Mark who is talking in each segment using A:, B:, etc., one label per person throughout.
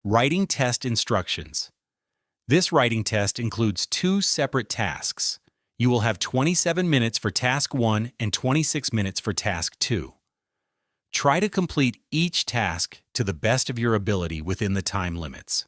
A: Writing test instructions. This writing test includes two separate tasks. You will have 27 minutes for task 1 and 26 minutes for task 2. Try to complete each task to the best of your ability within the time limits.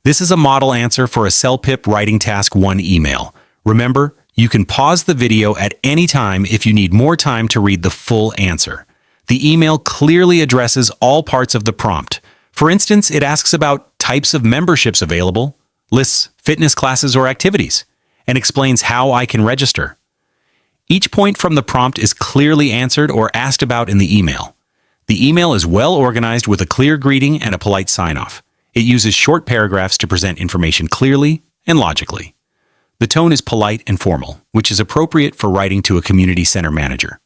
A: This is a model answer for a CELPIP Writing Task 1 email. Remember, you can pause the video at any time if you need more time to read the full answer. The email clearly addresses all parts of the prompt. For instance, it asks about types of memberships available, lists fitness classes or activities, and explains how I can register. Each point from the prompt is clearly answered or asked about in the email. The email is well organized with a clear greeting and a polite sign-off. It uses short paragraphs to present information clearly and logically. The tone is polite and formal, which is appropriate for writing to a community center manager.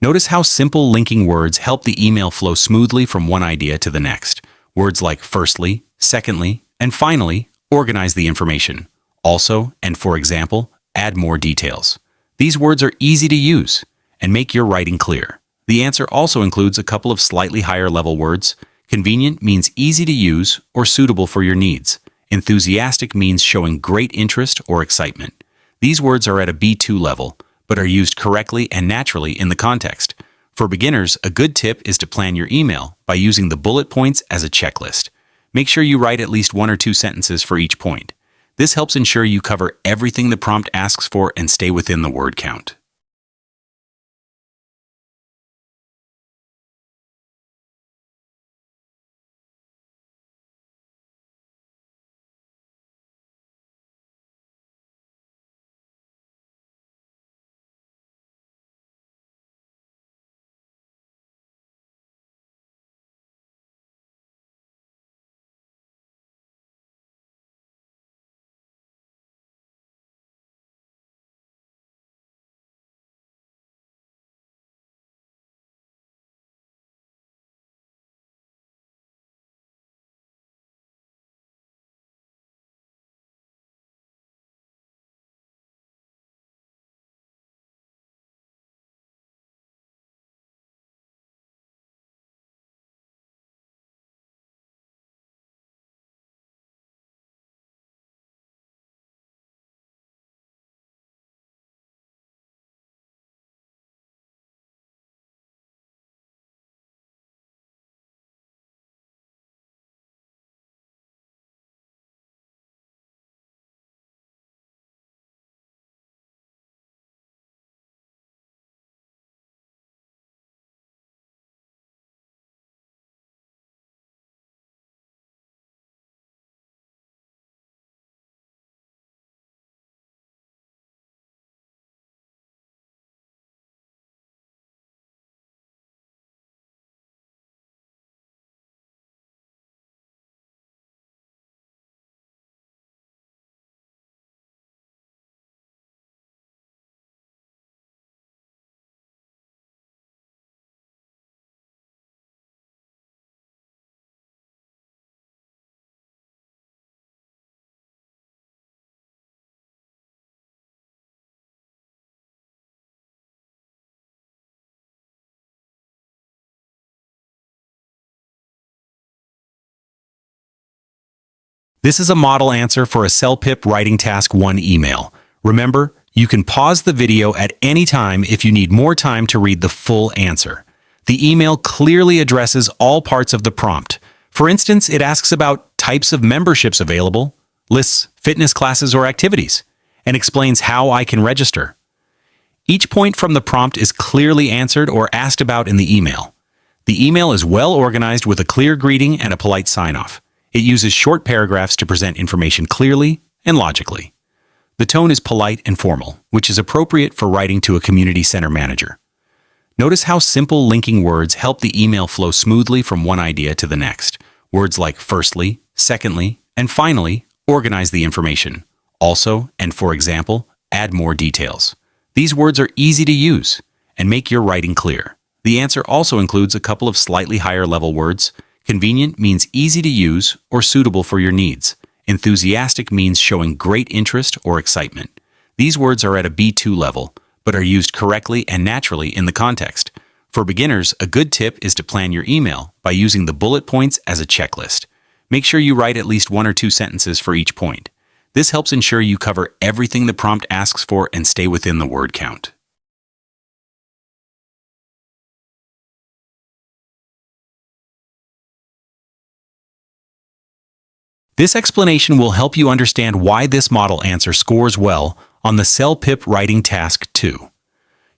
A: Notice how simple linking words help the email flow smoothly from one idea to the next. Words like firstly, secondly, and finally organize the information. Also, and for example, add more details. These words are easy to use and make your writing clear. The answer also includes a couple of slightly higher level words. Convenient means easy to use or suitable for your needs. Enthusiastic means showing great interest or excitement. These words are at a B2 level, but are used correctly and naturally in the context. For beginners, a good tip is to plan your email by using the bullet points as a checklist. Make sure you write at least 1 or 2 sentences for each point. This helps ensure you cover everything the prompt asks for and stay within the word count. This is a model answer for a CELPIP Writing Task 1 email. Remember, you can pause the video at any time if you need more time to read the full answer. The email clearly addresses all parts of the prompt. For instance, it asks about types of memberships available, lists fitness classes or activities, and explains how I can register. Each point from the prompt is clearly answered or asked about in the email. The email is well organized with a clear greeting and a polite sign-off. It uses short paragraphs to present information clearly and logically. The tone is polite and formal, which is appropriate for writing to a community center manager. Notice how simple linking words help the email flow smoothly from one idea to the next. Words like firstly, secondly, and finally organize the information. Also, and for example, add more details. These words are easy to use and make your writing clear. The answer also includes a couple of slightly higher level words. Convenient means easy to use or suitable for your needs. Enthusiastic means showing great interest or excitement. These words are at a B2 level, but are used correctly and naturally in the context. For beginners, a good tip is to plan your email by using the bullet points as a checklist. Make sure you write at least 1 or 2 sentences for each point. This helps ensure you cover everything the prompt asks for and stay within the word count. This explanation will help you understand why this model answer scores well on the CELPIP Writing Task 2.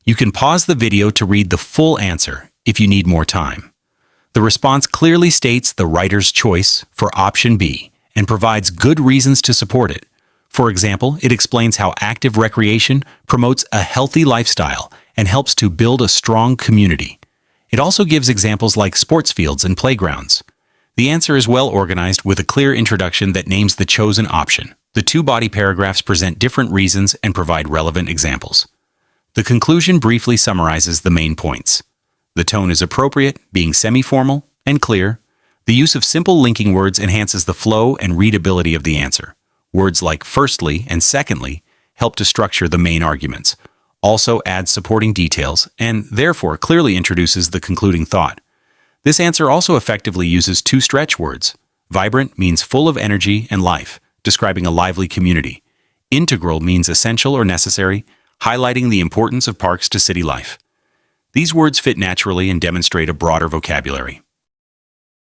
A: You can pause the video to read the full answer if you need more time. The response clearly states the writer's choice for option B and provides good reasons to support it. For example, it explains how active recreation promotes a healthy lifestyle and helps to build a strong community. It also gives examples like sports fields and playgrounds. The answer is well organized with a clear introduction that names the chosen option. The 2 body paragraphs present different reasons and provide relevant examples. The conclusion briefly summarizes the main points. The tone is appropriate, being semi-formal and clear. The use of simple linking words enhances the flow and readability of the answer. Words like firstly and secondly help to structure the main arguments. Also adds supporting details and therefore clearly introduces the concluding thought. This answer also effectively uses 2 stretch words. Vibrant means full of energy and life, describing a lively community. Integral means essential or necessary, highlighting the importance of parks to city life. These words fit naturally and demonstrate a broader vocabulary.